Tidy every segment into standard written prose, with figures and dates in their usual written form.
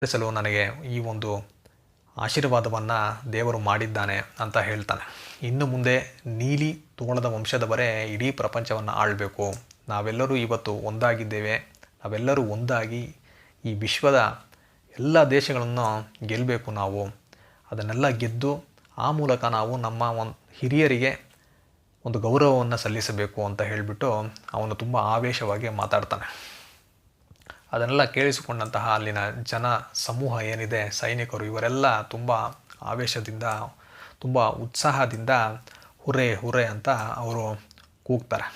ಸಲು ನನಗೆ ಈ ಒಂದು ಆಶೀರ್ವಾದವನ್ನು ದೇವರು ಮಾಡಿದ್ದಾನೆ ಅಂತ ಹೇಳ್ತಾನೆ. ಇನ್ನು ಮುಂದೆ ನೀಲಿ ತೋಳದ ವಂಶದವರೇ ಇಡೀ ಪ್ರಪಂಚವನ್ನು ಆಳಬೇಕು. ನಾವೆಲ್ಲರೂ ಇವತ್ತು ಒಂದಾಗಿದ್ದೇವೆ. ನಾವೆಲ್ಲರೂ ಒಂದಾಗಿ ಈ ವಿಶ್ವದ ಎಲ್ಲ ದೇಶಗಳನ್ನು ಗೆಲ್ಲಬೇಕು. ನಾವು ಅದನ್ನೆಲ್ಲ ಗೆದ್ದು ಆ ಮೂಲಕ ನಾವು ನಮ್ಮ ಹಿರಿಯರಿಗೆ ಒಂದು ಗೌರವವನ್ನು ಸಲ್ಲಿಸಬೇಕು ಅಂತ ಹೇಳಿಬಿಟ್ಟು ಅವನು ತುಂಬ ಆವೇಶವಾಗಿ ಮಾತಾಡ್ತಾನೆ. ಅದನ್ನೆಲ್ಲ ಕೇಳಿಸಿಕೊಂಡಂತಹ ಅಲ್ಲಿನ ಜನ ಸಮೂಹ ಏನಿದೆ, ಸೈನಿಕರು, ಇವರೆಲ್ಲ ತುಂಬ ಆವೇಶದಿಂದ, ತುಂಬ ಉತ್ಸಾಹದಿಂದ ಹುರೆ ಹುರೆ ಅಂತ ಅವರು ಕೂಗ್ತಾರೆ.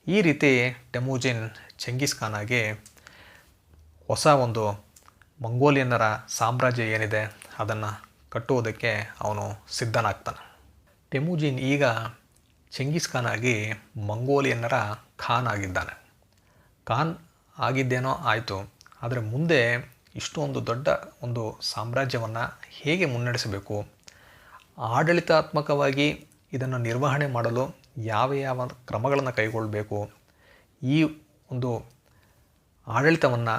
ಈ ರೀತಿ ಟೆಮುಜಿನ್ ಚೆಂಗಿಸ್ ಖಾನ್ ಆಗಿ ಹೊಸ ಒಂದು ಮಂಗೋಲಿಯನ್ನರ ಸಾಮ್ರಾಜ್ಯ ಏನಿದೆ ಅದನ್ನು ಕಟ್ಟುವುದಕ್ಕೆ ಅವನು ಸಿದ್ಧನಾಗ್ತಾನೆ. ಟೆಮುಜಿನ್ ಈಗ ಚೆಂಗಿಸ್ ಖಾನ್ ಆಗಿ ಮಂಗೋಲಿಯನ್ನರ ಖಾನ್ ಆಗಿದ್ದಾನೆ. ಖಾನ್ ಆಗಿದ್ದೇನೋ ಆಯಿತು, ಆದರೆ ಮುಂದೆ ಇಷ್ಟೊಂದು ದೊಡ್ಡ ಒಂದು ಸಾಮ್ರಾಜ್ಯವನ್ನು ಹೇಗೆ ಮುನ್ನಡೆಸಬೇಕು, ಆಡಳಿತಾತ್ಮಕವಾಗಿ ಇದನ್ನು ನಿರ್ವಹಣೆ ಮಾಡಲು ಯಾವ ಯಾವ ಕ್ರಮಗಳನ್ನು ಕೈಗೊಳ್ಳಬೇಕು, ಈ ಒಂದು ಆಡಳಿತವನ್ನು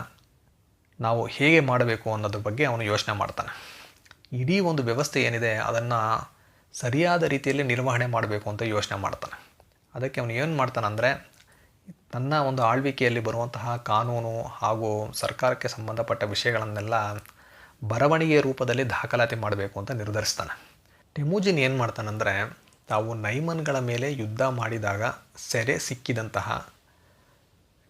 ನಾವು ಹೇಗೆ ಮಾಡಬೇಕು ಅನ್ನೋದ್ರ ಬಗ್ಗೆ ಅವನು ಯೋಚನೆ ಮಾಡ್ತಾನೆ. ಇಡೀ ಒಂದು ವ್ಯವಸ್ಥೆ ಏನಿದೆ ಅದನ್ನು ಸರಿಯಾದ ರೀತಿಯಲ್ಲಿ ನಿರ್ವಹಣೆ ಮಾಡಬೇಕು ಅಂತ ಯೋಚನೆ ಮಾಡ್ತಾನೆ. ಅದಕ್ಕೆ ಅವನು ಏನು ಮಾಡ್ತಾನೆ ಅಂದರೆ, ತನ್ನ ಒಂದು ಆಳ್ವಿಕೆಯಲ್ಲಿ ಬರುವಂತಹ ಕಾನೂನು ಹಾಗೂ ಸರ್ಕಾರಕ್ಕೆ ಸಂಬಂಧಪಟ್ಟ ವಿಷಯಗಳನ್ನೆಲ್ಲ ಬರವಣಿಗೆಯ ರೂಪದಲ್ಲಿ ದಾಖಲಾತಿ ಮಾಡಬೇಕು ಅಂತ ನಿರ್ಧರಿಸ್ತಾನೆ. ಟೆಮುಜಿನ್ ಏನು ಮಾಡ್ತಾನಂದರೆ, ತಾವು ನೈಮನ್ಗಳ ಮೇಲೆ ಯುದ್ಧ ಮಾಡಿದಾಗ ಸೆರೆ ಸಿಕ್ಕಿದಂತಹ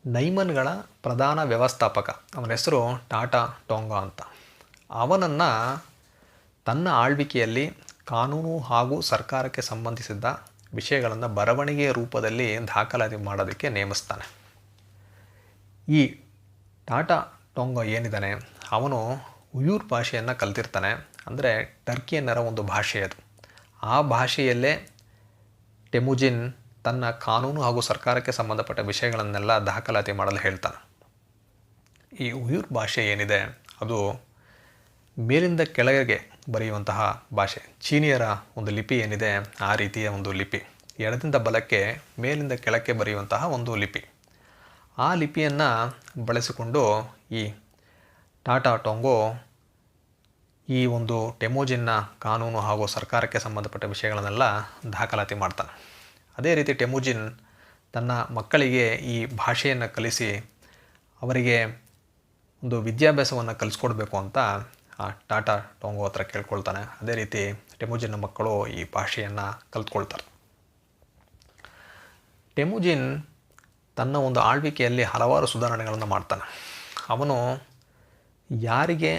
ನೈಮನ್ಗಳ ಪ್ರಧಾನ ವ್ಯವಸ್ಥಾಪಕ, ಅವನ ಹೆಸರು ಟಾಟಾ ಟೋಂಗಾ ಅಂತ, ಅವನನ್ನು ತನ್ನ ಆಳ್ವಿಕೆಯಲ್ಲಿ ಕಾನೂನು ಹಾಗೂ ಸರ್ಕಾರಕ್ಕೆ ಸಂಬಂಧಿಸಿದ ವಿಷಯಗಳನ್ನು ಬರವಣಿಗೆಯ ರೂಪದಲ್ಲಿ ದಾಖಲಾತಿ ಮಾಡೋದಕ್ಕೆ ನೇಮಿಸ್ತಾನೆ. ಈ ಟಾಟಾ ಟೋಂಗಾ ಏನಿದ್ದಾನೆ ಅವನು ಉಯೂರ್ ಭಾಷೆಯನ್ನು ಕಲ್ತಿರ್ತಾನೆ. ಅಂದರೆ ಟರ್ಕಿಯನ್ನರ ಒಂದು ಭಾಷೆ ಅದು. ಆ ಭಾಷೆಯಲ್ಲೇ ಟೆಮುಜಿನ್ ತನ್ನ ಕಾನೂನು ಹಾಗೂ ಸರ್ಕಾರಕ್ಕೆ ಸಂಬಂಧಪಟ್ಟ ವಿಷಯಗಳನ್ನೆಲ್ಲ ದಾಖಲಾತಿ ಮಾಡಲು ಹೇಳ್ತಾನೆ. ಈ ಉಯೂರ್ ಭಾಷೆ ಏನಿದೆ ಅದು ಮೇಲಿಂದ ಕೆಳಗೆ ಬರೆಯುವಂತಹ ಭಾಷೆ. ಚೀನಿಯರ ಒಂದು ಲಿಪಿ ಏನಿದೆ ಆ ರೀತಿಯ ಒಂದು ಲಿಪಿ, ಎಡದಿಂದ ಬಲಕ್ಕೆ ಮೇಲಿಂದ ಕೆಳಕ್ಕೆ ಬರೆಯುವಂತಹ ಒಂದು ಲಿಪಿ. ಆ ಲಿಪಿಯನ್ನು ಬಳಸಿಕೊಂಡು ಈ ಟಾಟಾ ಟೋಂಗೋ ಈ ಒಂದು ಟೆಮುಜಿನ್ನ ಕಾನೂನು ಹಾಗೂ ಸರ್ಕಾರಕ್ಕೆ ಸಂಬಂಧಪಟ್ಟ ವಿಷಯಗಳನ್ನೆಲ್ಲ ದಾಖಲಾತಿ ಮಾಡ್ತಾನೆ. ಅದೇ ರೀತಿ ಟೆಮುಜಿನ್ ತನ್ನ ಮಕ್ಕಳಿಗೆ ಈ ಭಾಷೆಯನ್ನು ಕಲಿಸಿ ಅವರಿಗೆ ಒಂದು ವಿದ್ಯಾಭ್ಯಾಸವನ್ನು ಕಲಿಸ್ಕೊಡ್ಬೇಕು ಅಂತ ಆ ಟಾಟಾ ಟೋಂಗೋ ಹತ್ರ ಕೇಳ್ಕೊಳ್ತಾನೆ. ಅದೇ ರೀತಿ ಟೆಮುಜಿನ್ನ ಮಕ್ಕಳು ಈ ಭಾಷೆಯನ್ನು ಕಲ್ತ್ಕೊಳ್ತಾರೆ. ಟೆಮುಜಿನ್ ತನ್ನ ಒಂದು ಆಳ್ವಿಕೆಯಲ್ಲಿ ಹಲವಾರು ಸುಧಾರಣೆಗಳನ್ನು ಮಾಡ್ತಾನೆ. ಅವನು ಯಾರಿಗೆ